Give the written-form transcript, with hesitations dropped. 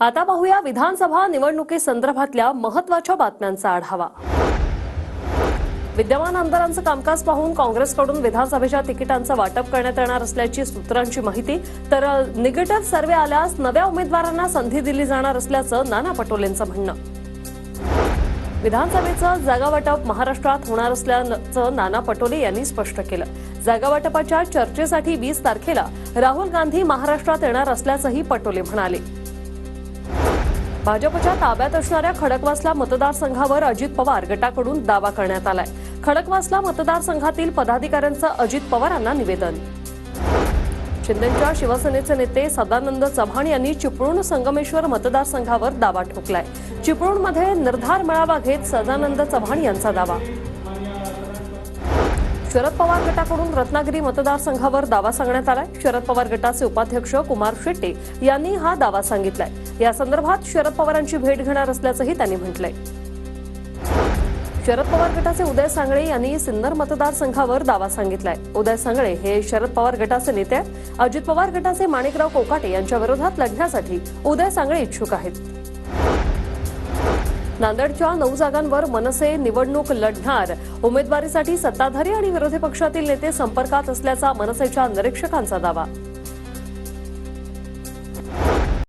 आता पाहूया विधानसभा निवडणुकीसंदर्भातल्या महत्त्वाच्या बातम्यांचा आढावा। विद्यमान आमदारांचं कामकाज पाहून काँग्रेसकडून विधानसभेच्या तिकिटांचं वाटप करण्यात येणार असल्याची सूत्रांची माहिती, तर निगेटिव्ह सर्व्हे आल्यास नव्या उमेदवारांना संधी दिली जाणार असल्याचं नाना पटोलेंचं म्हणणं। विधानसभेचं जागावाटप महाराष्ट्रात होणार असल्याचं नाना पटोले यांनी स्पष्ट केलं। जागावाटपाच्या चर्चेसाठी 20 तारखेला राहुल गांधी महाराष्ट्रात येणार असल्याचंही पटोले म्हणाले। भाजपच्या ताब्यात असणाऱ्या खडकवासला मतदारसंघावर अजित पवार गटाकडून दावा करण्यात आलाय। खडकवासला मतदारसंघातील पदाधिकाऱ्यांचं अजित पवारांना निवेदन। शिंदेच्या शिवसेनेचे नेते सदानंद चव्हाण यांनी चिपळूण संगमेश्वर मतदारसंघावर दावा ठोकलाय। चिपळूणमध्ये निर्धार मेळावा घेत सदानंद चव्हाण यांचा दावा। शरद पवार गटाकडून रत्नागिरी मतदारसंघावर दावा सांगण्यात आलाय। शरद पवार गटाचे उपाध्यक्ष कुमार शेट्टी यांनी हा दावा सांगितलाय। या संदर्भात शरद पवारांची भेट घेणार असल्याचंही त्यांनी म्हटलंय। शरद पवार गटाचे उदय सांगळे यांनी सिन्नर मतदारसंघावर दावा सांगितलाय। उदय सांगळे हे शरद पवार गटाचे नेते आहेत। अजित पवार गटाचे माणिकराव कोकाटे यांच्या विरोधात लढण्यासाठी उदय सांगळे इच्छुक आहेत। नांदेडच्या 9 जागांवर मनसे निवडणूक लढणार। उमेदवारीसाठी सत्ताधारी आणि विरोधी पक्षातील नेते संपर्कात असल्याचा मनसेच्या निरीक्षकांचा दावा।